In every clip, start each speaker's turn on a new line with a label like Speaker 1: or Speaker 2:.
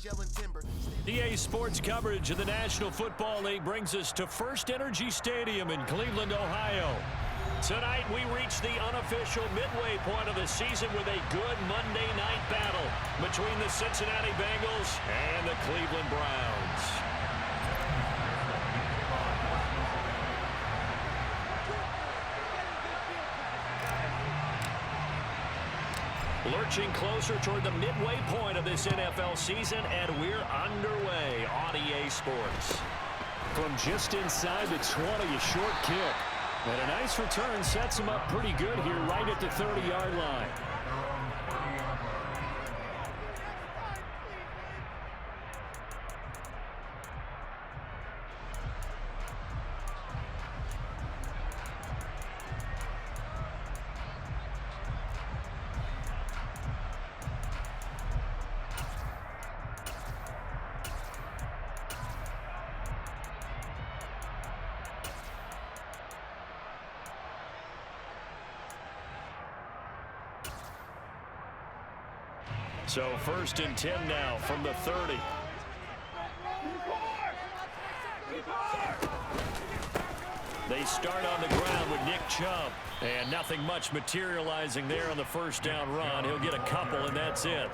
Speaker 1: yelling timber.
Speaker 2: EA Sports coverage of the National Football League brings us to First Energy Stadium in Cleveland, Ohio. Tonight, we reach the unofficial midway point of the season with a good Monday night battle between the Cincinnati Bengals and the Cleveland Browns. Lurching closer toward the midway point of this NFL season, and we're underway on EA Sports.
Speaker 3: From just inside the 20, a short kick. And a nice return sets him up pretty good here right at the 30-yard line.
Speaker 2: So 1st and 10 now from the 30. They start on the ground with Nick Chubb. And nothing much materializing there on the first down run. He'll get a couple, and that's it.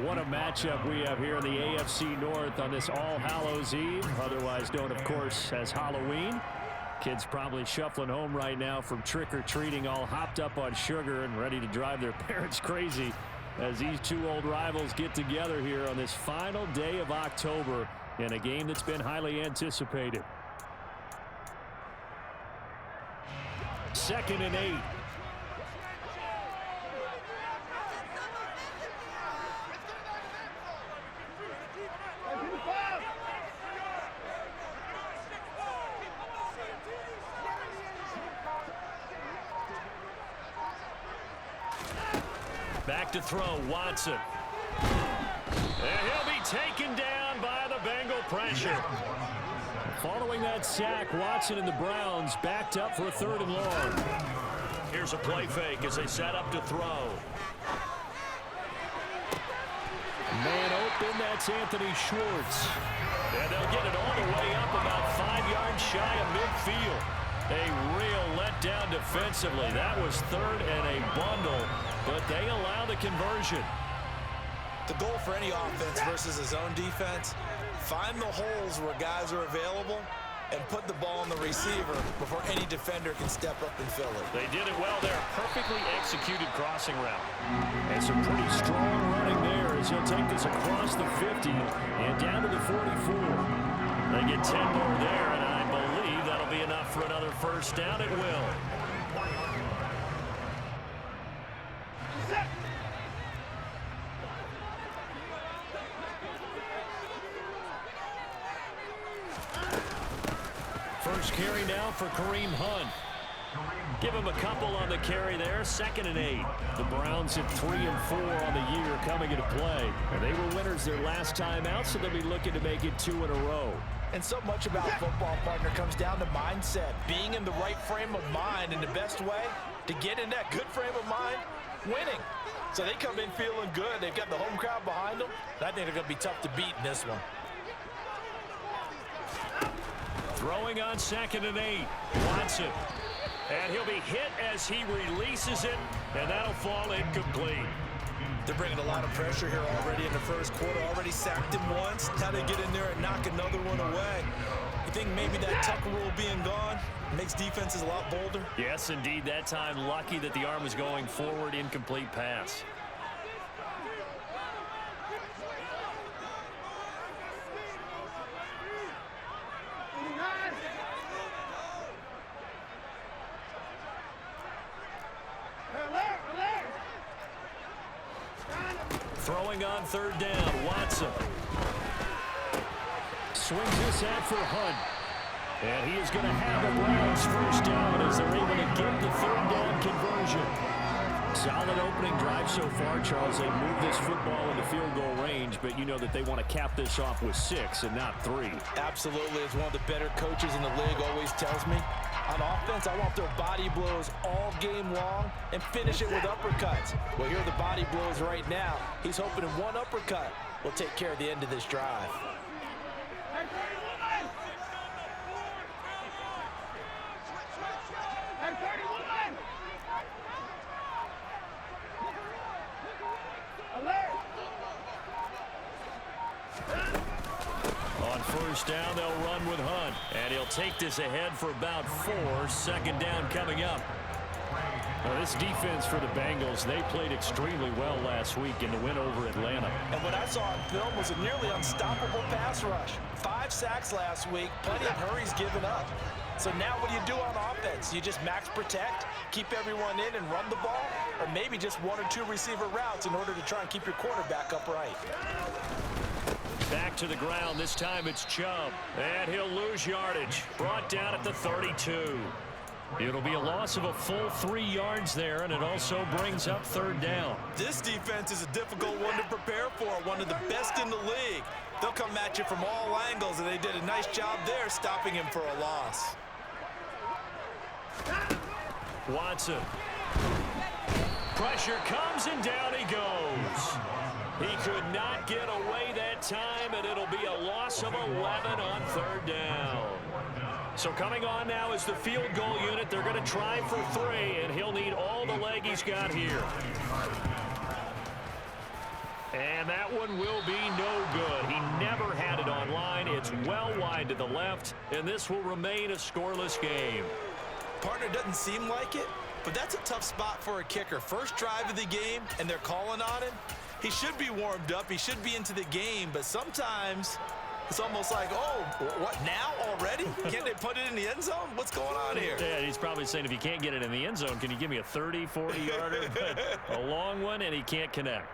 Speaker 3: What a matchup we have here in the AFC North on this All Hallows Eve, otherwise known, of course, as Halloween. Kids probably shuffling home right now from trick-or-treating, all hopped up on sugar and ready to drive their parents crazy as these two old rivals get together here on this final day of October in a game that's been highly anticipated. 2nd and 8.
Speaker 2: Back to throw, Watson. And he'll be taken down by the Bengal pressure.
Speaker 3: Following that sack, Watson and the Browns backed up for a 3rd and long.
Speaker 2: Here's a play fake as they set up to throw.
Speaker 3: Man open, that's Anthony Schwartz.
Speaker 2: And they'll get it all the way up about 5 yards shy of midfield. A real letdown defensively. That was 3rd and a bundle, but they allow the conversion.
Speaker 4: The goal for any offense versus his own defense, find the holes where guys are available and put the ball on the receiver before any defender can step up and fill it.
Speaker 2: They did it well there. Perfectly executed crossing route.
Speaker 3: And some pretty strong running there as he'll take this across the 50 and down to the 44.
Speaker 2: They get 10 more there, and I believe that'll be enough for another first down. It will. First carry now for Kareem Hunt. Give him a couple on the carry there. 2nd and 8.
Speaker 3: The Browns at 3 and 4 on the year coming into play. And they were winners their last time out, so they'll be looking to make it 2 in a row.
Speaker 4: And so much about football, partner, comes down to mindset. Being in the right frame of mind, and the best way to get in that good frame of mind, winning. So they come in feeling good. They've got the home crowd behind them. And I think they're going to be tough to beat in this one.
Speaker 2: Throwing on 2nd and 8. Watson. And he'll be hit as he releases it, and that'll fall incomplete.
Speaker 4: They're bringing a lot of pressure here already in the first quarter. Already sacked him once. Now they get in there and knock another one away. You think maybe that tuck rule being gone makes defenses a lot bolder?
Speaker 2: Yes, indeed. That time, lucky that the arm was going forward. Incomplete pass. Throwing on 3rd down, Watson.
Speaker 3: Swings this out for Hunt. And he is going to have the Browns first down as they're able to get the 3rd down conversion. Solid opening drive so far, Charles. They moved this football into field goal range, but you know that they want to cap this off with 6 and not 3.
Speaker 4: Absolutely. As one of the better coaches in the league always tells me, on offense, I want their body blows all game long and finish it with uppercuts. Well, here are the body blows right now. He's hoping in one uppercut will take care of the end of this drive.
Speaker 2: On first down, they'll run with Hunt. And he'll take this ahead for about 4. Second down coming up.
Speaker 3: Now, this defense for the Bengals, they played extremely well last week in the win over Atlanta.
Speaker 4: And what I saw on film was a nearly unstoppable pass rush. 5 sacks last week, plenty of hurries given up. So now what do you do on offense? You just max protect, keep everyone in and run the ball, or maybe just 1 or 2 receiver routes in order to try and keep your quarterback upright.
Speaker 2: Back to the ground. This time it's Chubb. And he'll lose yardage. Brought down at the 32. It'll be a loss of a full 3 yards there, and it also brings up third down.
Speaker 4: This defense is a difficult one to prepare for, one of the best in the league. They'll come at you from all angles, and they did a nice job there stopping him for a loss.
Speaker 2: Watson. Pressure comes, and down he goes. He could not get away that time, and it'll be a loss of 11 on third down. So coming on now is the field goal unit. They're going to try for 3, and he'll need all the leg he's got here. And that one will be no good. He never had it on line. It's well wide to the left, and this will remain a scoreless game.
Speaker 4: Partner, doesn't seem like it, but that's a tough spot for a kicker. First drive of the game, and they're calling on him. He should be warmed up. He should be into the game, but sometimes it's almost like, oh, what, now already? Can't they put it in the end zone? What's going on here?
Speaker 2: Yeah, he's probably saying, if you can't get it in the end zone, can you give me a 30, 40-yarder? But a long one, and he can't connect.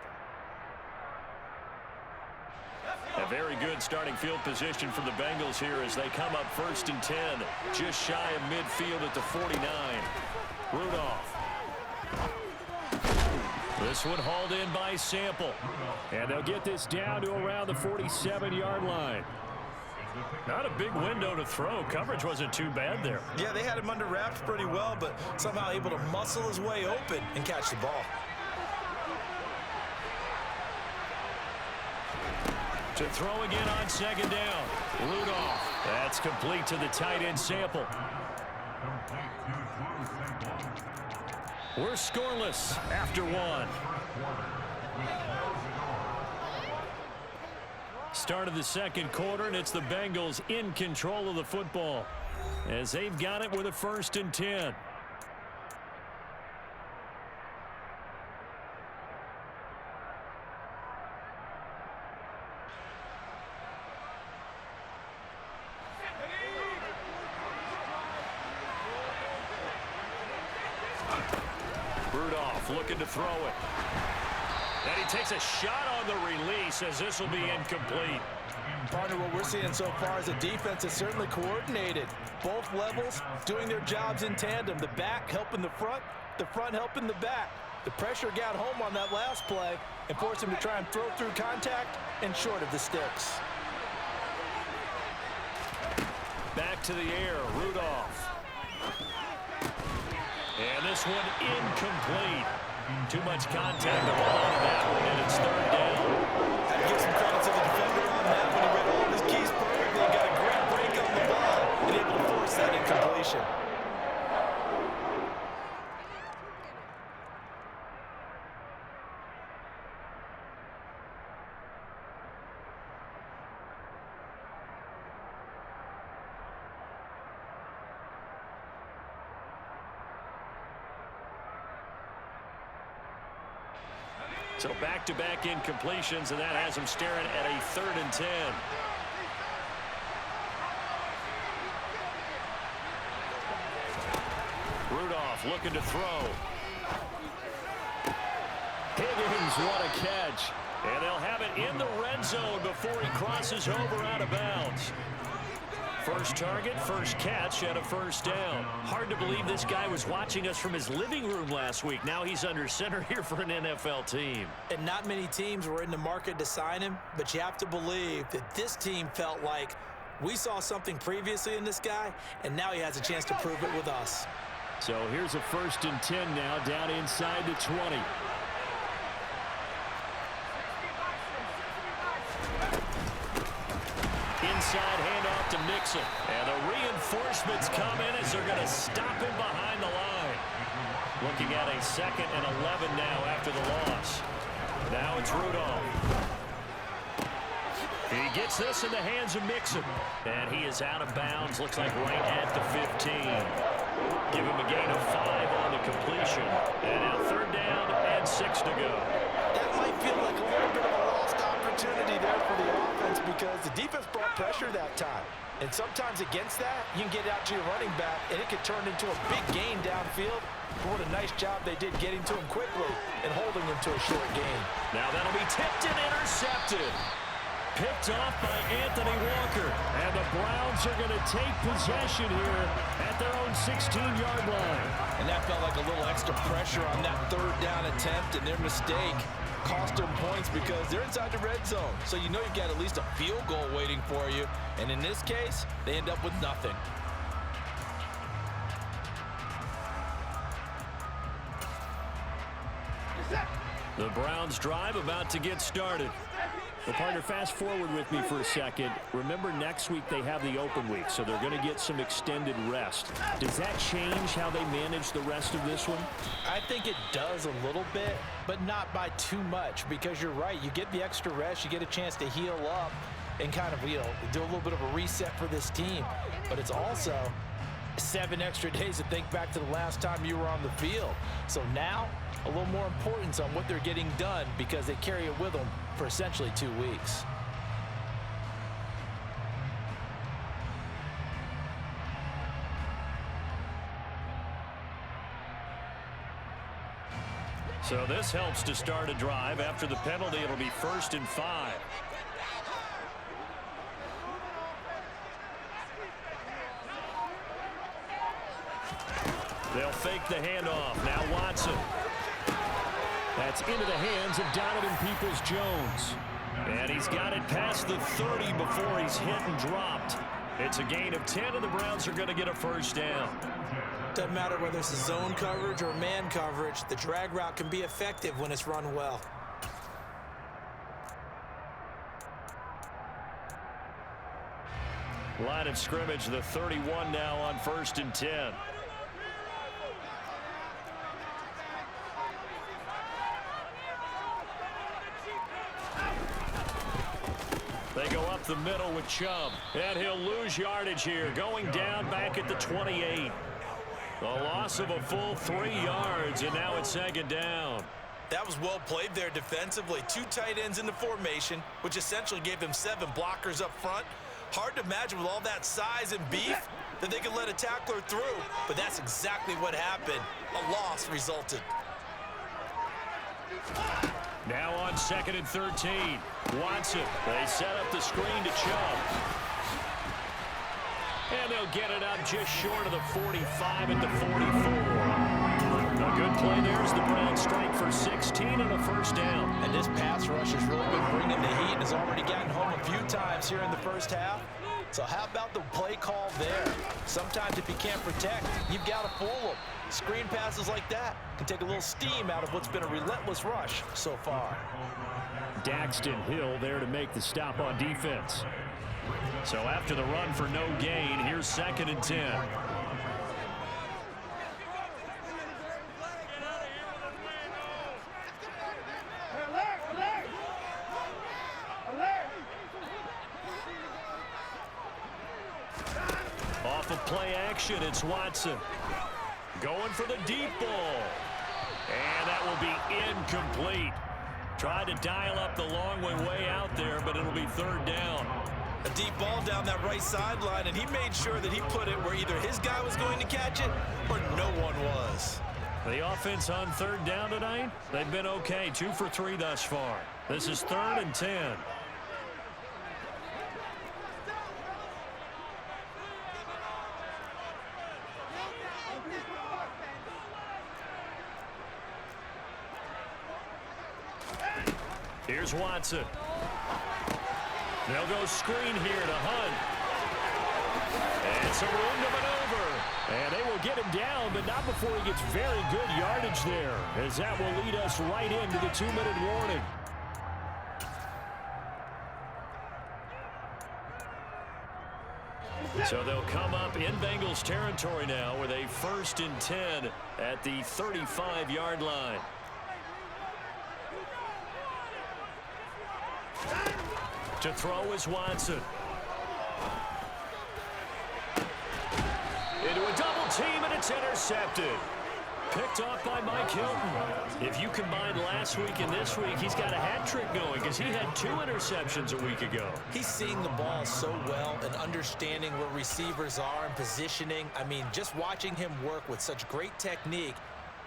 Speaker 2: A very good starting field position for the Bengals here as they come up 1st and 10, just shy of midfield at the 49. Rudolph. This one hauled in by Sample.
Speaker 3: And they'll get this down to around the 47-yard line.
Speaker 2: Not a big window to throw. Coverage wasn't too bad there.
Speaker 4: Yeah, they had him under wraps pretty well, but somehow able to muscle his way open and catch the ball.
Speaker 2: To throw again on second down. Rudolph. That's complete to the tight end Sample. We're scoreless after 1. Start of the second quarter, and it's the Bengals in control of the football as they've got it with a 1st and 10. Rudolph looking to throw it. And he takes a shot on the release as this will be incomplete.
Speaker 4: Partner, what we're seeing so far is a defense that's certainly coordinated. Both levels doing their jobs in tandem. The back helping the front helping the back. The pressure got home on that last play and forced him to try and throw through contact and short of the sticks.
Speaker 2: Back to the air, Rudolph. And this one incomplete. Too much contact on that one, and it's third down.
Speaker 4: I'd give some credit to the defender on that when he read all of his keys perfectly. Got a great break on the ball and able to force that incompletion.
Speaker 2: So back-to-back incompletions, and that has him staring at a 3rd and 10. Rudolph looking to throw. Higgins, what a catch. And they'll have it in the red zone before he crosses over out of bounds. First target, first catch, and a 1st down. Hard to believe this guy was watching us from his living room last week. Now he's under center here for an NFL team.
Speaker 4: And not many teams were in the market to sign him, but you have to believe that this team felt like we saw something previously in this guy, and now he has a chance to prove it with us.
Speaker 3: So here's a 1st and 10 now, down inside the 20.
Speaker 2: side handoff to Mixon. And the reinforcements come in as they're going to stop him behind the line. Looking at a 2nd and 11 now after the loss. Now it's Rudolph. He gets this in the hands of Mixon. And he is out of bounds. Looks like right at the 15. Give him a gain of 5 on the completion. And now 3rd down and 6 to go.
Speaker 4: That might feel like a little bit of a lost opportunity there for the offense because the defense brought pressure that time. And sometimes against that, you can get out to your running back, and it could turn into a big gain downfield. But what a nice job they did getting to him quickly and holding him to a short gain.
Speaker 2: Now that'll be tipped and intercepted. Picked off by Anthony Walker. And the Browns are going to take possession here at their own 16-yard line.
Speaker 4: And that felt like a little extra pressure on that 3rd down attempt, and their mistake cost them points because they're inside the red zone. So you know you've got at least a field goal waiting for you. And in this case, they end up with nothing.
Speaker 2: The Browns drive about to get started.
Speaker 3: Well, partner, fast forward with me for a second. Remember, next week they have the open week, so they're going to get some extended rest. Does that change how they manage the rest of this one?
Speaker 4: I think it does a little bit, but not by too much, because you're right. You get the extra rest, you get a chance to heal up and kind of, do a little bit of a reset for this team. But it's also 7 extra days to think back to the last time you were on the field. So now, a little more importance on what they're getting done because they carry it with them for essentially 2 weeks.
Speaker 2: So this helps to start a drive. After the penalty, it'll be 1st and 5. They'll fake the handoff. Now Watson. That's into the hands of Donovan Peoples-Jones. And he's got it past the 30 before he's hit and dropped. It's a gain of 10, and the Browns are going to get a 1st down.
Speaker 1: Doesn't matter whether it's a zone coverage or man coverage, the drag route can be effective when it's run well.
Speaker 2: Line of scrimmage, the 31 now on 1st and 10. They go up the middle with Chubb. And he'll lose yardage here, going down back at the 28. The loss of a full 3 yards, and now it's 2nd down.
Speaker 4: That was well played there defensively. 2 tight ends in the formation, which essentially gave them 7 blockers up front. Hard to imagine with all that size and beef that they could let a tackler through, but that's exactly what happened. A loss resulted.
Speaker 2: Now on 2nd and 13. Watson. They set up the screen to Chubb. And they'll get it up just short of the 45 at the 44. A good play there as the Browns strike for 16 and a 1st down.
Speaker 4: And this pass rush has really been bringing the heat and has already gotten home a few times here in the 1st half. So how about the play call there? Sometimes if you can't protect, you've got to fool them. Screen passes like that can take a little steam out of what's been a relentless rush so far.
Speaker 3: Daxton Hill there to make the stop on defense.
Speaker 2: So after the run for no gain, here's 2nd and 10. Off of play action, it's Watson. Going for the deep ball. And that will be incomplete. Tried to dial up the long way out there, but it'll be 3rd down.
Speaker 4: A deep ball down that right sideline, and he made sure that he put it where either his guy was going to catch it or no one was.
Speaker 2: The offense on 3rd down tonight, they've been okay. 2 for 3 thus far. This is 3rd and 10. Here's Watson. They'll go screen here to Hunt. And some room to maneuver. And they will get him down, but not before he gets very good yardage there, as that will lead us right into the 2-minute warning. So they'll come up in Bengals territory now with a 1st and 10 at the 35-yard line. To throw is Watson. Into a double team, and it's intercepted. Picked off by Mike Hilton. If you combine last week and this week, he's got a hat trick going because he had 2 interceptions a week ago.
Speaker 1: He's seeing the ball so well and understanding where receivers are and positioning. I mean, just watching him work with such great technique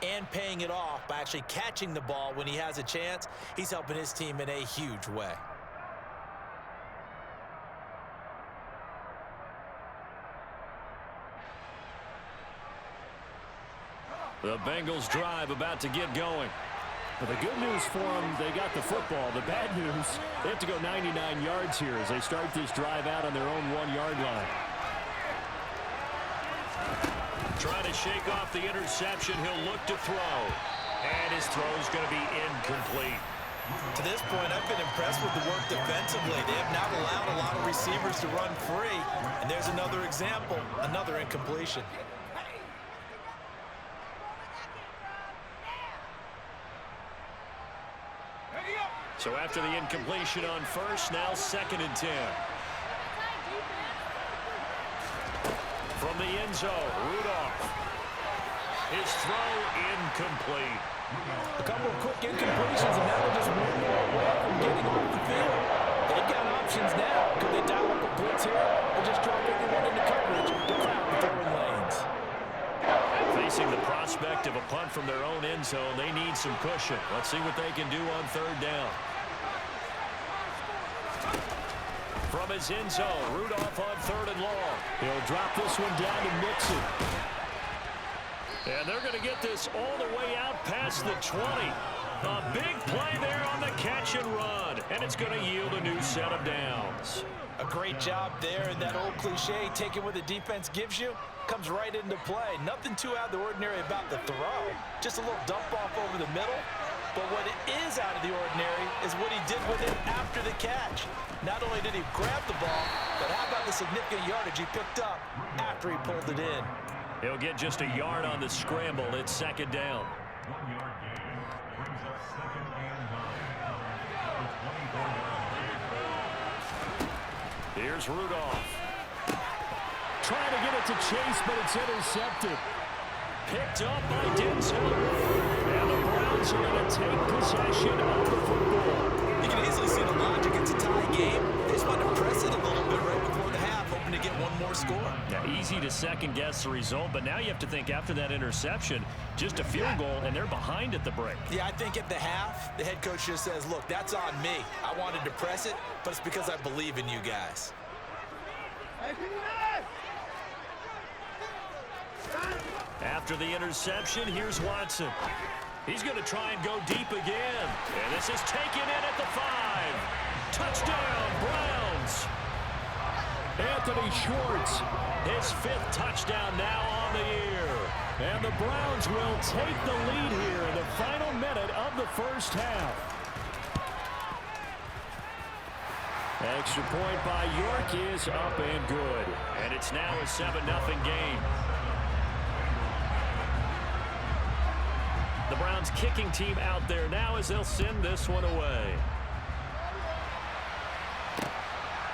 Speaker 1: and paying it off by actually catching the ball when he has a chance, he's helping his team in a huge way.
Speaker 2: The Bengals drive about to get going.
Speaker 3: Well, the good news for them, they got the football. The bad news, they have to go 99 yards here as they start this drive out on their own 1-yard line.
Speaker 2: Trying to shake off the interception. He'll look to throw. And his throw's going to be incomplete.
Speaker 1: To this point, I've been impressed with the work defensively. They have not allowed a lot of receivers to run free. And there's another example, another incompletion.
Speaker 2: So after the incompletion on 1st, now 2nd and 10. From the end zone, Rudolph. His throw incomplete.
Speaker 4: A couple of quick incompletions, and now they're just one more away from getting off the field. They've got options now. Could they dial up a blitz here or just drop everyone into coverage to crowd the throwing lanes?
Speaker 2: Facing the prospect of a punt from their own end zone, they need some cushion. Let's see what they can do on 3rd down. From his end zone, Rudolph on 3rd and long.
Speaker 3: He'll drop this one down to Mixon.
Speaker 2: And they're going to get this all the way out past the 20. A big play there on the catch and run. And it's going to yield a new set of downs.
Speaker 4: A great job there, and that old cliche, taking what the defense gives you, comes right into play. Nothing too out of the ordinary about the throw. Just a little dump off over the middle. But what is out of the ordinary is what he did with it after the catch. Not only did he grab the ball, but how about the significant yardage he picked up after he pulled it in.
Speaker 2: He'll get just a yard on the scramble. It's 2nd down. Here's Rudolph.
Speaker 3: Trying to get it to Chase, but it's intercepted.
Speaker 2: Picked up by Denzel. And the Browns are going to take possession of the football.
Speaker 1: You can easily see the logic. It's a tie game. They just want to press it a little bit right before the half, hoping to get one more score.
Speaker 2: Yeah, easy to second-guess the result, but now you have to think after that interception, just a field goal, and they're behind at the break.
Speaker 1: Yeah, I think at the half, the head coach just says, look, that's on me. I wanted to press it, but it's because I believe in you guys.
Speaker 2: After the interception, here's Watson. He's going to try and go deep again. And this is taken in at the 5. Touchdown, Browns.
Speaker 3: Anthony Schwartz.
Speaker 2: His 5th touchdown now on the year.
Speaker 3: And the Browns will take the lead here in the final minute of the 1st half. Extra point by York is up and good.
Speaker 2: And it's now a 7-0 game. The Browns kicking team out there now as they'll send this one away.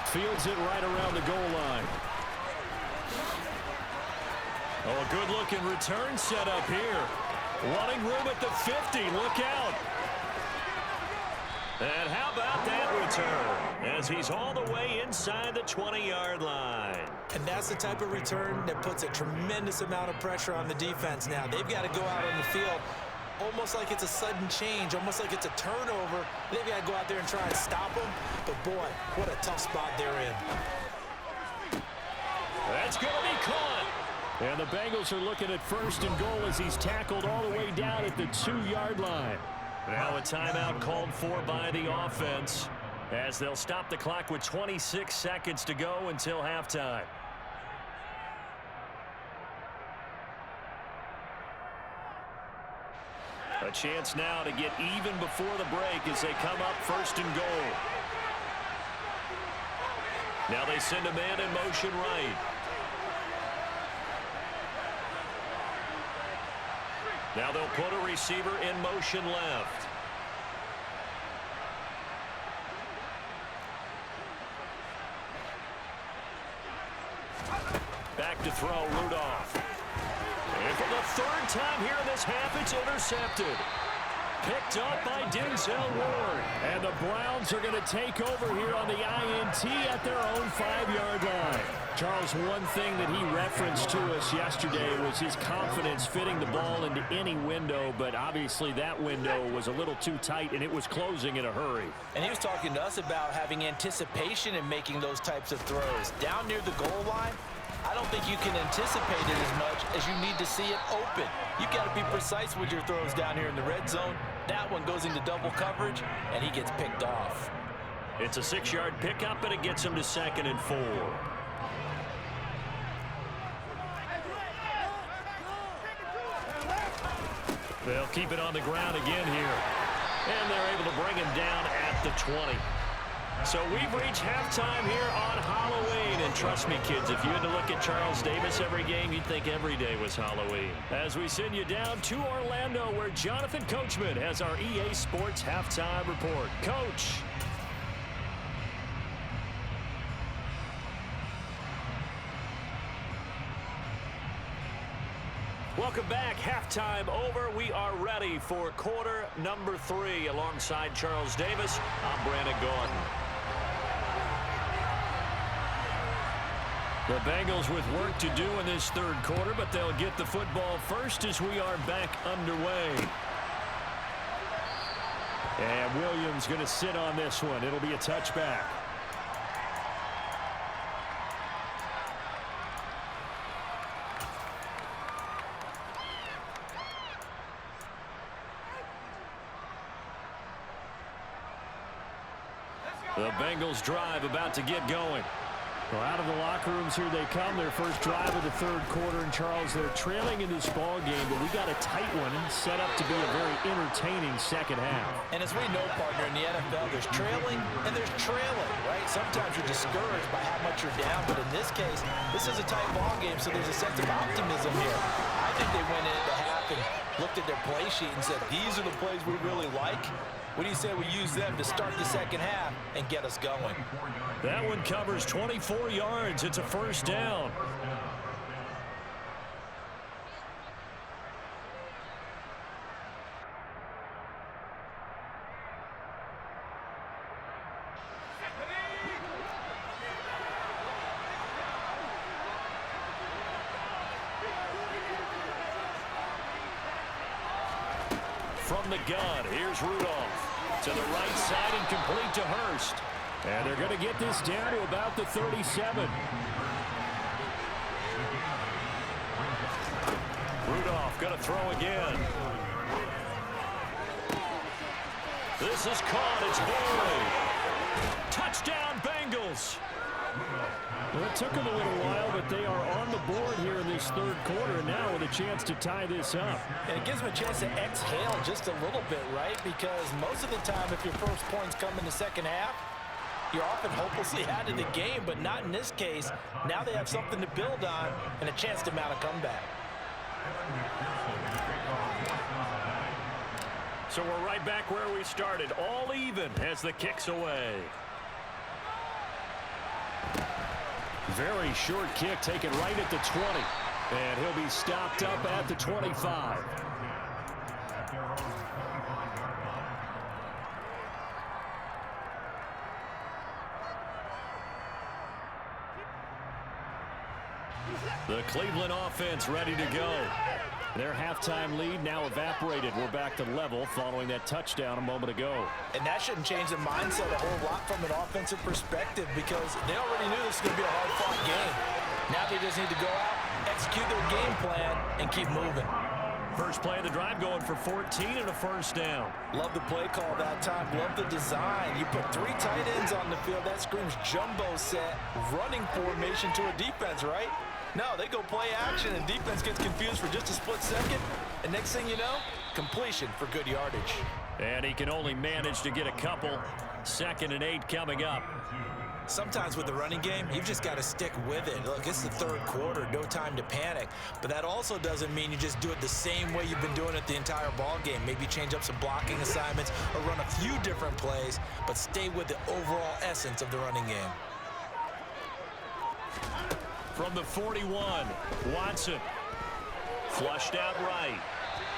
Speaker 3: Fields it right around the goal line.
Speaker 2: Oh, a good-looking return set up here. Wanting room at the 50. Look out. And how about that return? As he's all the way inside the 20-yard line.
Speaker 1: And that's the type of return that puts a tremendous amount of pressure on the defense now. They've got to go out on the field almost like it's a sudden change, almost like it's a turnover. They've got to go out there and try and stop them. But, boy, what a tough spot they're in.
Speaker 2: That's going to be caught.
Speaker 3: And the Bengals are looking at 1st and goal as he's tackled all the way down at the 2-yard line.
Speaker 2: Now a timeout called for by the offense as they'll stop the clock with 26 seconds to go until halftime. A chance now to get even before the break as they come up 1st and goal. Now they send a man in motion right. Now they'll put a receiver in motion left. Back to throw, Rudolph. And for the third time here in this half, it's intercepted. Picked up by Denzel Ward. And the Browns are going to take over here on the INT at their own 5-yard line. Charles, one thing that he referenced to us yesterday was his confidence fitting the ball into any window, but obviously that window was a little too tight, and it was closing in a hurry.
Speaker 4: And he was talking to us about having anticipation in making those types of throws. Down near the goal line, I don't think you can anticipate it as much as you need to see it open. You've got to be precise with your throws down here in the red zone. That one goes into double coverage, and he gets picked off.
Speaker 2: It's a 6-yard pickup, and it gets him to 2nd and 4. They'll keep it on the ground again here. And they're able to bring him down at the 20. So we've reached halftime here on Halloween. And trust me, kids, if you had to look at Charles Davis every game, you'd think every day was Halloween. As we send you down to Orlando, where Jonathan Coachman has our EA Sports Halftime Report. Coach. Welcome back. Halftime over. We are ready for quarter number 3. Alongside Charles Davis, I'm Brandon Gordon. The Bengals with work to do in this third quarter, but they'll get the football first as we are back underway. And Williams going to sit on this one. It'll be a touchback. The Bengals drive about to get going.
Speaker 3: Well, out of the locker rooms here they come. Their first drive of the third quarter. And Charles, they're trailing in this ball game, but we got a tight one set up to be a very entertaining second half.
Speaker 4: And as we know, partner, in the NFL, there's trailing and there's trailing, right? Sometimes you're discouraged by how much you're down, but in this case, this is a tight ball game, so there's a sense of optimism here. I think they went into half and looked at their play sheet and said, these are the plays we really like. What do you say we use them to start the second half and get us going?
Speaker 2: That one covers 24 yards. It's a first down. From the gun, here's Rudolph. To the right side and complete to Hurst. And they're going to get this down to about the 37. Rudolph going to throw again. This is caught. It's Boyd. Touchdown, Bengals.
Speaker 3: Well, it took them a little while, but they are on the board here in this third quarter, and now with a chance to tie this up.
Speaker 4: And it gives them a chance to exhale just a little bit, right? Because most of the time, if your first points come in the second half, you're often hopelessly out of the game, but not in this case. Now they have something to build on and a chance to mount a comeback.
Speaker 2: So we're right back where we started, all even as the kick's away.
Speaker 3: Very short kick taken right at the 20. And he'll be stopped up at the 25.
Speaker 2: The Cleveland offense ready to go.
Speaker 3: Their halftime lead now evaporated. We're back to level following that touchdown a moment ago.
Speaker 4: And that shouldn't change the mindset a whole lot from an offensive perspective, because they already knew this was going to be a hard-fought game. Now they just need to go out, execute their game plan, and keep moving.
Speaker 2: First play of the drive going for 14 and a first down.
Speaker 4: Love the play call that time. Love the design. You put 3 tight ends on the field. That screams jumbo set, running formation to a defense, right? No, they go play action, and defense gets confused for just a split second. And next thing you know, completion for good yardage.
Speaker 2: And he can only manage to get a couple. 2nd and 8 coming up.
Speaker 1: Sometimes with the running game, you've just got to stick with it. Look, it's the third quarter, no time to panic. But that also doesn't mean you just do it the same way you've been doing it the entire ball game. Maybe change up some blocking assignments or run a few different plays, but stay with the overall essence of the running game.
Speaker 2: From the 41, Watson. Flushed out right.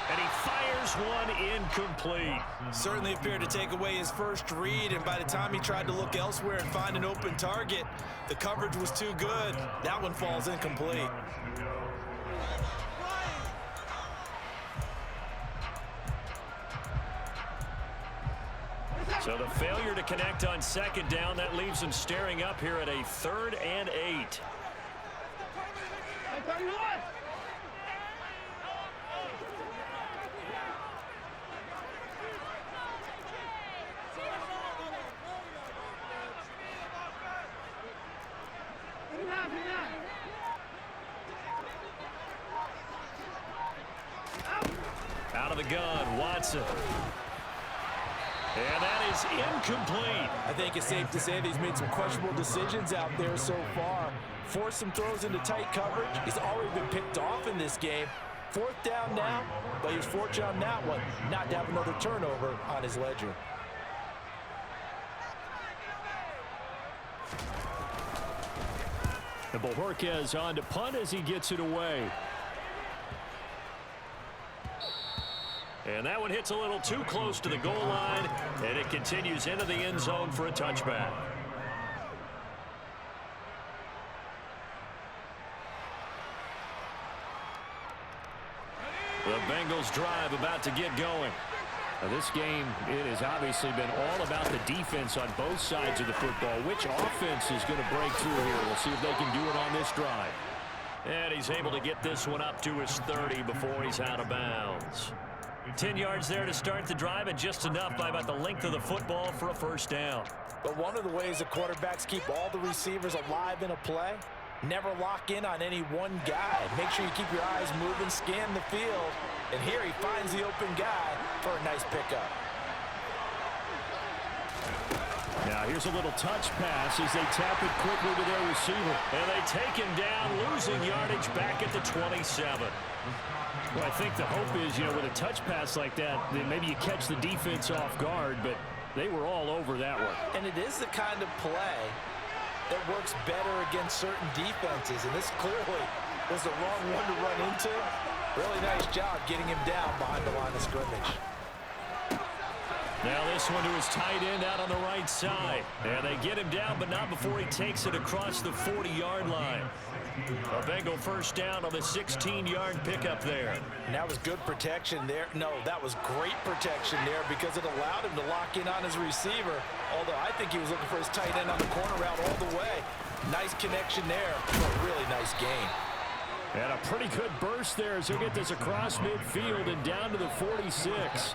Speaker 2: And he fires one incomplete.
Speaker 1: Certainly appeared to take away his first read, and by the time he tried to look elsewhere and find an open target, the coverage was too good. That one falls incomplete.
Speaker 2: So the failure to connect on second down, that leaves him staring up here at a 3rd and 8. Out of the gun, Watson. And that is incomplete.
Speaker 4: I think it's safe to say that he's made some questionable decisions out there so far. Forced some throws into tight coverage. He's already been picked off in this game. 4th down now, but he was fortunate on that one not to have another turnover on his ledger.
Speaker 3: And Bojorquez on to punt as he gets it away.
Speaker 2: And that one hits a little too close to the goal line, and it continues into the end zone for a touchback. The Bengals drive about to get going.
Speaker 3: Now this game, it has obviously been all about the defense on both sides of the football. Which offense is going to break through here? We'll see if they can do it on this drive.
Speaker 2: And he's able to get this one up to his 30 before he's out of bounds. 10 yards there to start the drive, and just enough by about the length of the football for a first down.
Speaker 4: But one of the ways the quarterbacks keep all the receivers alive in a play, never lock in on any one guy. Make sure you keep your eyes moving, scan the field, and here he finds the open guy for a nice pickup.
Speaker 3: Now here's a little touch pass as they tap it quickly to their receiver.
Speaker 2: And they take him down, losing yardage back at the 27.
Speaker 3: Well, I think the hope is, with a touch pass like that, then maybe you catch the defense off guard, but they were all over that one.
Speaker 4: And it is the kind of play that works better against certain defenses, and this clearly was the wrong one to run into. Really nice job getting him down behind the line of scrimmage.
Speaker 2: Now this one to his tight end out on the right side. And they get him down, but not before he takes it across the 40-yard line. A Bengal first down on the 16-yard pickup there.
Speaker 4: And that was good protection there. No, that was great protection there because it allowed him to lock in on his receiver. Although I think he was looking for his tight end on the corner route all the way. Nice connection there for a really nice gain.
Speaker 3: And a pretty good burst there as he'll get this across midfield and down to the 46.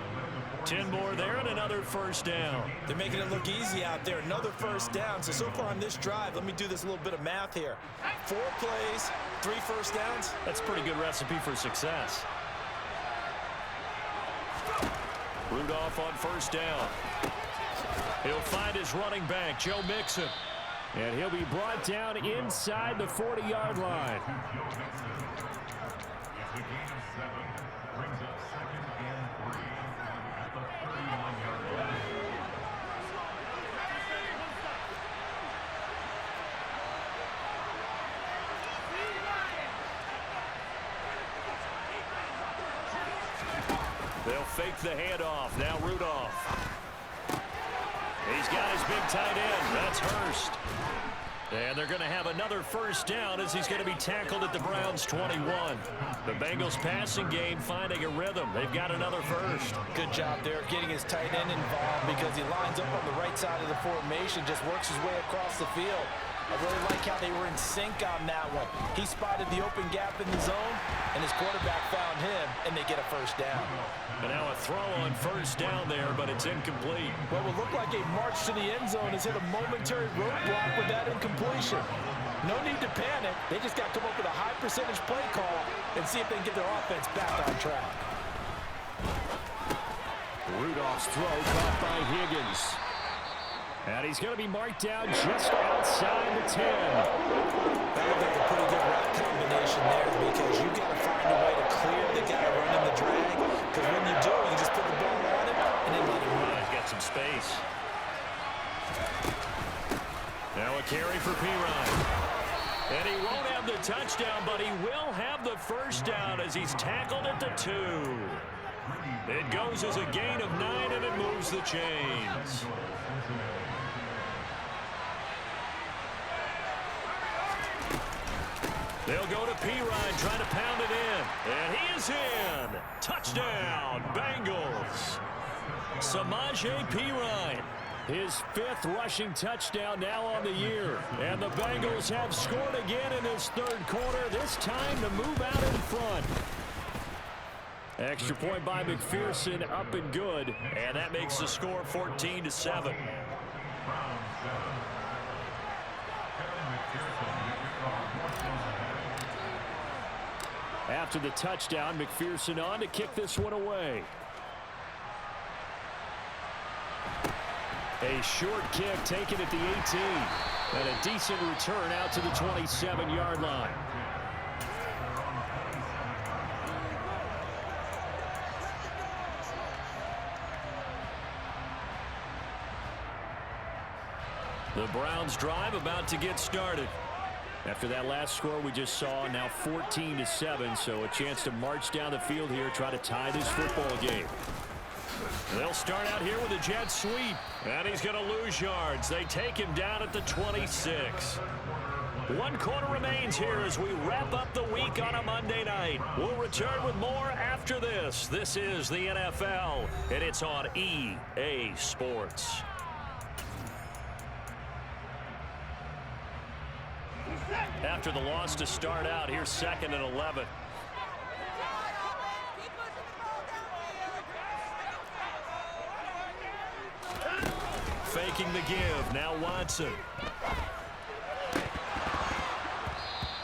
Speaker 2: 10 more there and another first down.
Speaker 1: They're making it look easy out there. Another first down. So far on this drive, let me do this little bit of math here. 4 plays, 3 first downs.
Speaker 2: That's a pretty good recipe for success. Rudolph on first down. He'll find his running back, Joe Mixon.
Speaker 3: And he'll be brought down inside the 40-yard line.
Speaker 2: They'll fake the handoff. Now Rudolph. He's got his big tight end. That's Hurst. And they're going to have another first down as he's going to be tackled at the Browns' 21. The Bengals passing game finding a rhythm. They've got another first.
Speaker 4: Good job there getting his tight end involved because he lines up on the right side of the formation, just works his way across the field. I really like how they were in sync on that one. He spotted the open gap in the zone, and his quarterback found him, and they get a first down.
Speaker 2: And now a throw on first down there, but it's incomplete.
Speaker 4: What would look like a march to the end zone has hit a momentary roadblock with that incompletion. No need to panic. They just got to come up with a high percentage play call and see if they can get their offense back on track.
Speaker 3: Rudolph's throw caught by Higgins. And he's going to be marked down just outside the 10.
Speaker 1: That looked like a pretty good route combination there because you've got to find a way to clear the guy running the drag. Because when you do, you just put the ball on him and then let him run.
Speaker 2: He's got some space. Now a carry for Pirine. And he won't have the touchdown, but he will have the first down as he's tackled at the 2. It goes as a gain of 9, and it moves the chains. They'll go to Pirine, trying to pound it in. And he is in. Touchdown, Bengals. Samaje Pirine. His 5th rushing touchdown now on the year. And the Bengals have scored again in this 3rd quarter, this time to move out in front. Extra point by McPherson, up and good. And that makes the score 14-7.
Speaker 3: After the touchdown, McPherson on to kick this one away. A short kick taken at the 18. And a decent return out to the 27-yard line.
Speaker 2: The Browns drive about to get started.
Speaker 3: After that last score we just saw, now 14-7, so a chance to march down the field here, try to tie this football game.
Speaker 2: They'll start out here with a jet sweep, and he's going to lose yards. They take him down at the 26. 1 quarter remains here as we wrap up the week on a Monday night. We'll return with more after this. This is the NFL, and it's on EA Sports. After the loss to start out, here's 2nd and 11. Faking the give. Now Watson.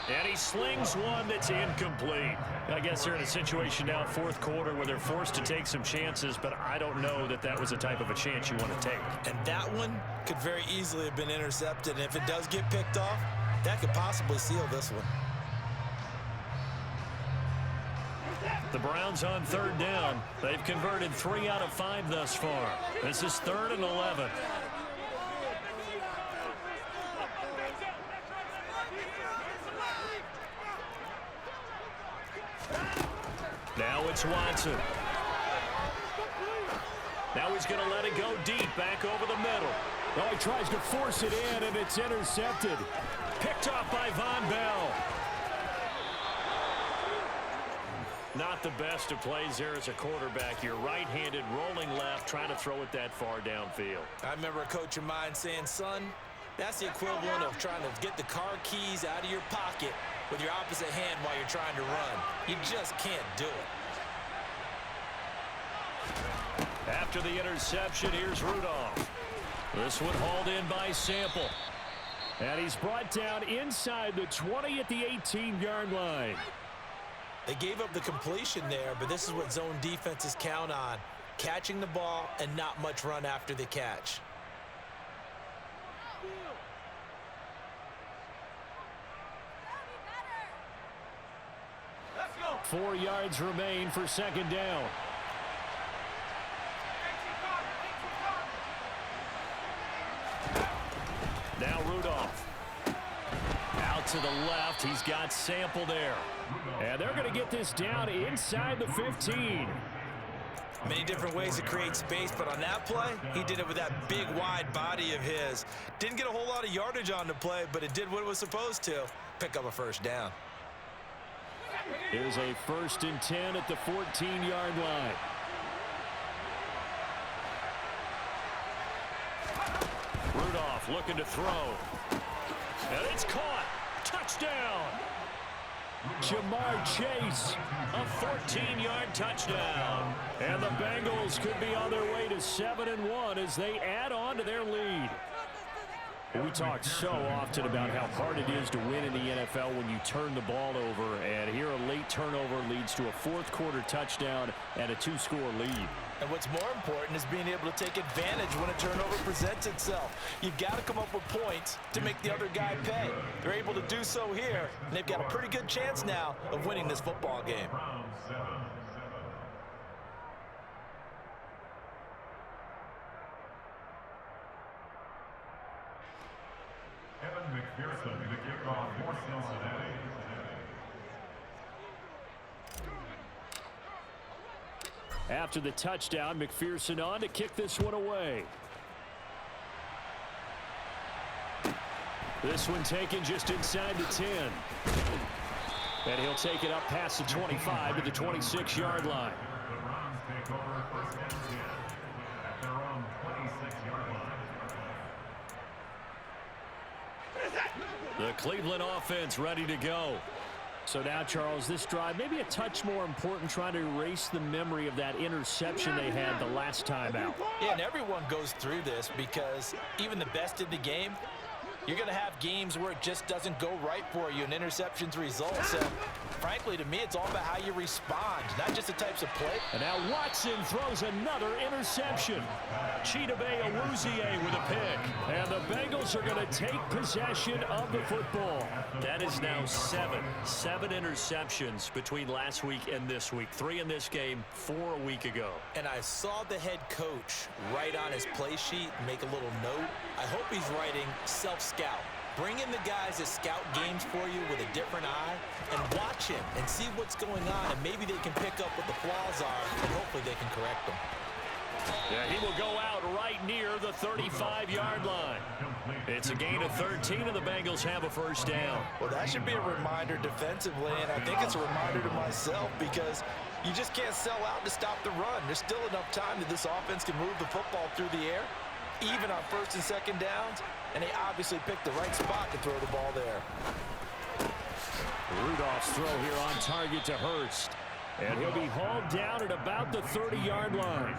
Speaker 2: And he slings one that's incomplete. I guess they're in a situation now, 4th quarter, where they're forced to take some chances, but I don't know that that was the type of a chance you want to take.
Speaker 1: And that one could very easily have been intercepted. And if it does get picked off, that could possibly seal this one.
Speaker 2: The Browns on 3rd down. They've converted 3 out of 5 thus far. This is 3rd and 11. Now it's Watson. Now he's going to let it go deep, back over the middle.
Speaker 3: Oh, he tries to force it in, and it's intercepted.
Speaker 2: Picked off by Von Bell. Not the best of plays there as a quarterback. You're right-handed, rolling left, trying to throw it that far downfield.
Speaker 1: I remember a coach of mine saying, son, that's the equivalent of trying to get the car keys out of your pocket with your opposite hand while you're trying to run. You just can't do it.
Speaker 2: After the interception, here's Rudolph. This one hauled in by Sample.
Speaker 3: And he's brought down inside the 20 at the 18-yard line.
Speaker 1: They gave up the completion there, but this is what zone defenses count on. Catching the ball and not much run after the catch.
Speaker 3: Let's go. 4 yards remain for 2nd down.
Speaker 2: Now Rudolph. Out to the left. He's got Sample there.
Speaker 3: And they're going to get this down inside the 15.
Speaker 1: Many different ways to create space, but on that play, he did it with that big, wide body of his. Didn't get a whole lot of yardage on the play, but it did what it was supposed to. Pick up a first down.
Speaker 3: Here's a 1st and 10 at the 14-yard line.
Speaker 2: Rudolph looking to throw. And it's caught. Touchdown.
Speaker 3: Jamar Chase.
Speaker 2: A 14-yard touchdown.
Speaker 3: And the Bengals could be on their way to 7-1 as they add on to their lead. We talk so often about how hard it is to win in the NFL when you turn the ball over, and here a late turnover leads to a fourth-quarter touchdown and a two-score lead.
Speaker 4: And what's more important is being able to take advantage when a turnover presents itself. You've got to come up with points to make the other guy pay. They're able to do so here, and they've got a pretty good chance now of winning this football game.
Speaker 5: McPherson to kick off for Cincinnati.
Speaker 3: After the touchdown, McPherson on to kick this one away. This one taken just inside the 10. And he'll take it up past the 25 to the 26-yard line.
Speaker 5: The Browns take over first and 10 at their own 26-yard line.
Speaker 2: The Cleveland offense ready to go.
Speaker 3: So now, Charles, this drive maybe a touch more important, trying to erase the memory of that interception they had the last time out.
Speaker 4: Yeah, and everyone goes through this because even the best in the game, you're going to have games where it just doesn't go right for you and interceptions result. So, frankly, to me, it's all about how you respond, not just the types of play.
Speaker 3: And now Watson throws another interception. Chidobe Awuzie with a pick. And the Bengals are going to take possession of the football.
Speaker 2: That is now seven interceptions between last week and this week. 3 in this game, 4 a week ago.
Speaker 1: And I saw the head coach write on his play sheet, make a little note. I hope he's writing self-scout. Bring in the guys that scout games for you with a different eye and watch him and see what's going on, and maybe they can pick up what the flaws are, and hopefully they can correct them.
Speaker 2: Yeah, he will go out right near the 35-yard line. It's a gain of 13, and the Bengals have a first down.
Speaker 4: Well, that should be a reminder defensively, and I think it's a reminder to myself because you just can't sell out to stop the run. There's still enough time that this offense can move the football through the air, even on first and second downs, and they obviously picked the right spot to throw the ball there.
Speaker 3: Rudolph's throw here on target to Hurst. And he'll be hauled down at about the 30-yard line.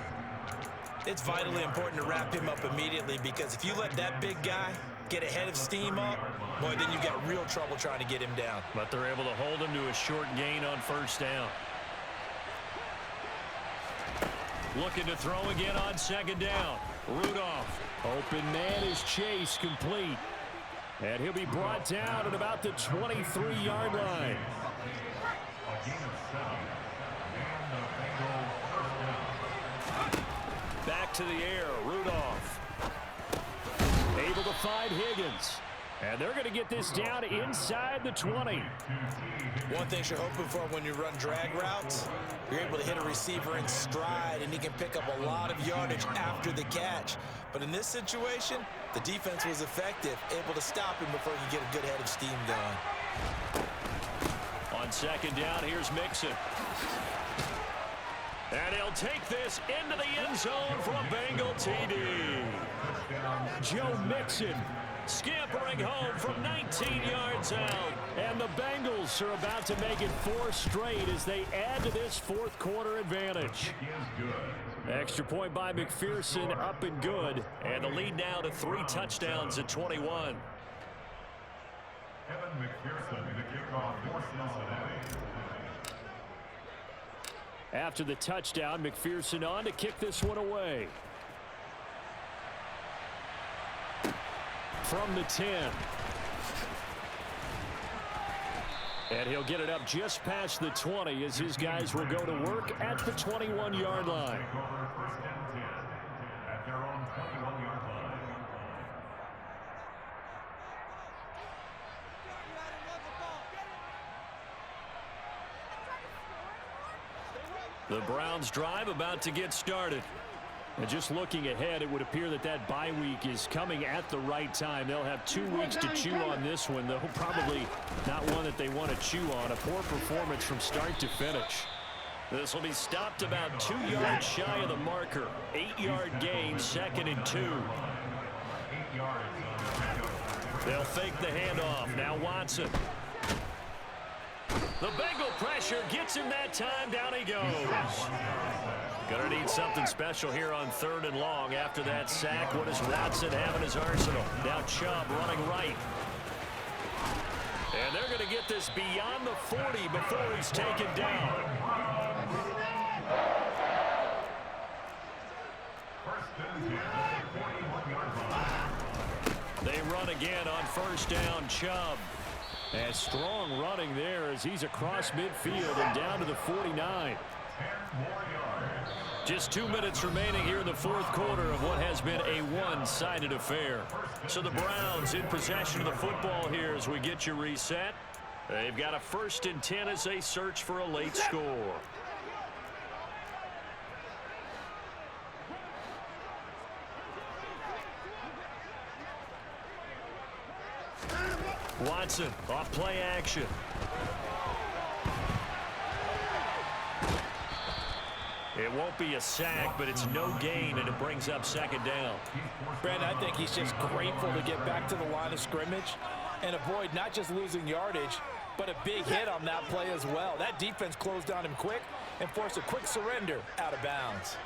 Speaker 1: It's vitally important to wrap him up immediately because if you let that big guy get ahead of steam up, boy, then you've got real trouble trying to get him down.
Speaker 2: But they're able to hold him to a short gain on first down. Looking to throw again on second down. Rudolph.
Speaker 3: Open man is Chase, complete. And he'll be brought down at about the 23-yard line. Back to the air, Rudolph. Able to find Higgins. And they're going to get this down inside the 20.
Speaker 1: One thing you're hoping for when you run drag routes, you're able to hit a receiver in stride, and he can pick up a lot of yardage after the catch. But in this situation, the defense was effective, able to stop him before he could get a good head of steam going.
Speaker 2: On second down, here's Mixon. And he'll take this into the end zone for a Bengal TD.
Speaker 3: Joe Mixon
Speaker 2: Scampering home from 19 yards out.
Speaker 3: And the Bengals are about to make it 4 straight as they add to this fourth quarter advantage. Extra point by McPherson, up and good.
Speaker 2: And the lead now to 3 touchdowns at 21.
Speaker 5: Evan McPherson to kick off for Cincinnati.
Speaker 3: After the touchdown, McPherson on to kick this one away. From the 10. And he'll get it up just past the 20 as his guys will go to work at the 21-yard line.
Speaker 5: First and 10 at their own 21-yard line.
Speaker 2: The Browns drive about to get started.
Speaker 3: And just looking ahead, it would appear that that bye week is coming at the right time. They'll have 2 weeks to chew on this one, though probably not one that they want to chew on. A poor performance from start to finish.
Speaker 2: This will be stopped about 2 yards shy of the marker. 8-yard gain, 2nd and 2.
Speaker 5: 8 yards.
Speaker 2: They'll fake the handoff. Now Watson. The Bengal pressure gets him that time. Down he goes. Gonna need something special here on 3rd and long. After that sack, what does Watson have in his arsenal? Now Chubb running right. And they're going to get this beyond the 40 before he's taken down. They run again on 1st down. Chubb. And strong running there as he's across midfield and down to the 49. Just 2 minutes remaining here in the 4th quarter of what has been a one-sided affair. So the Browns in possession of the football here as we get you reset. They've got a 1st and 10 as they search for a late score. Watson off play action. It won't be a sack, but it's no gain, and it brings up 2nd down.
Speaker 4: Brandon, I think he's just grateful to get back to the line of scrimmage and avoid not just losing yardage, but a big hit on that play as well. That defense closed on him quick and forced a quick surrender out of bounds.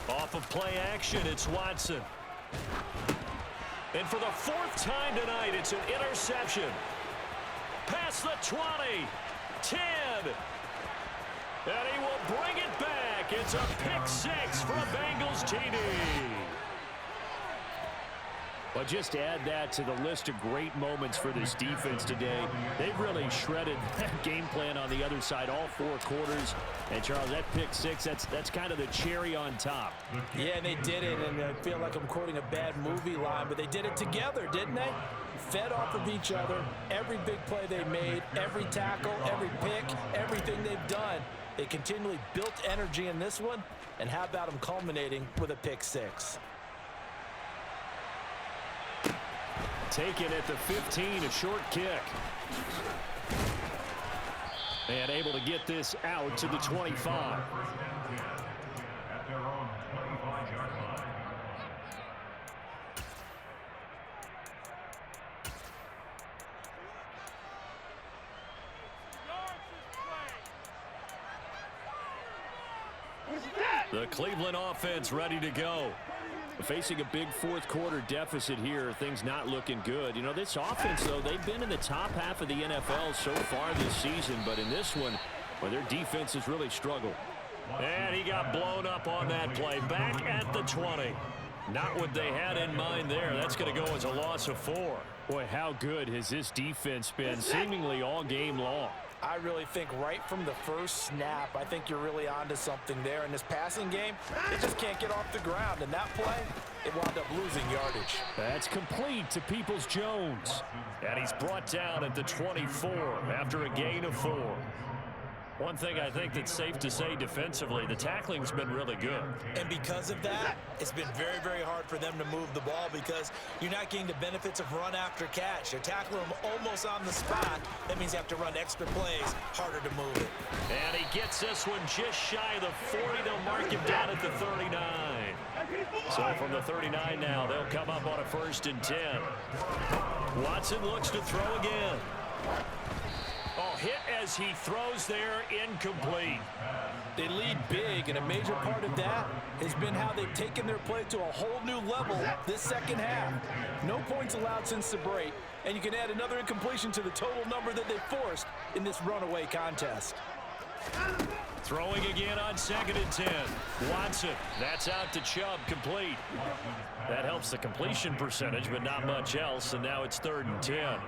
Speaker 2: Off of play action, it's Watson. And for the 4th time tonight, it's an interception. Past the 20, 10. And he will bring it back. It's a pick 6 for a Bengals TD.
Speaker 3: But just add that to the list of great moments for this defense today. They've really shredded that game plan on the other side all 4 quarters. And, Charles, that pick 6, that's kind of the cherry on top.
Speaker 4: Yeah, and they did it, and I feel like I'm quoting a bad movie line, but they did it together, didn't they? Fed off of each other, every big play they made, every tackle, every pick, everything they've done. They continually built energy in this one, and how about them culminating with a pick 6?
Speaker 3: Taken at the 15, a short kick. And able to get this out to the 25.
Speaker 5: At their own 25-yard line.
Speaker 2: The Cleveland offense ready to go.
Speaker 3: Facing a big 4th quarter deficit here, things not looking good. You know, this offense, though, they've been in the top half of the NFL so far this season, but in this one, well, their defense has really struggled.
Speaker 2: And he got blown up on that play. Back at the 20. Not what they had in mind there. That's going to go as a loss of 4.
Speaker 3: Boy, how good has this defense been seemingly all game long?
Speaker 4: I really think right from the first snap, I think you're really onto something there. In this passing game, they just can't get off the ground. And that play, it wound up losing yardage.
Speaker 3: That's complete to Peoples-Jones.
Speaker 2: And he's brought down at the 24 after a gain of 4. One thing I think that's safe to say defensively, the tackling's been really good.
Speaker 1: And because of that, it's been very, very hard for them to move the ball because you're not getting the benefits of run after catch. You're tackling them almost on the spot. That means you have to run extra plays, harder to move it.
Speaker 2: And he gets this one just shy of the 40. They'll mark him down at the 39. So from the 39 now, they'll come up on a 1st and 10. Watson looks to throw again. Oh, hit as he throws there, incomplete.
Speaker 4: They lead big, and a major part of that has been how they've taken their play to a whole new level this 2nd half. No points allowed since the break, and you can add another incompletion to the total number that they forced in this runaway contest.
Speaker 2: Throwing again on 2nd and 10. Watson, that's out to Chubb, complete. That helps the completion percentage, but not much else, and now it's 3rd and 10.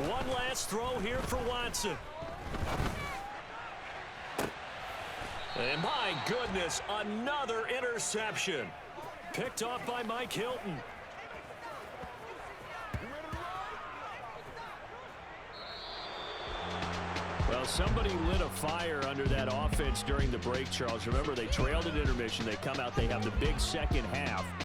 Speaker 2: One last throw here for Watson. And my goodness, another interception. Picked off by Mike Hilton.
Speaker 3: Well, somebody lit a fire under that offense during the break, Charles. Remember, they trailed at intermission. They come out, they have the big 2nd half.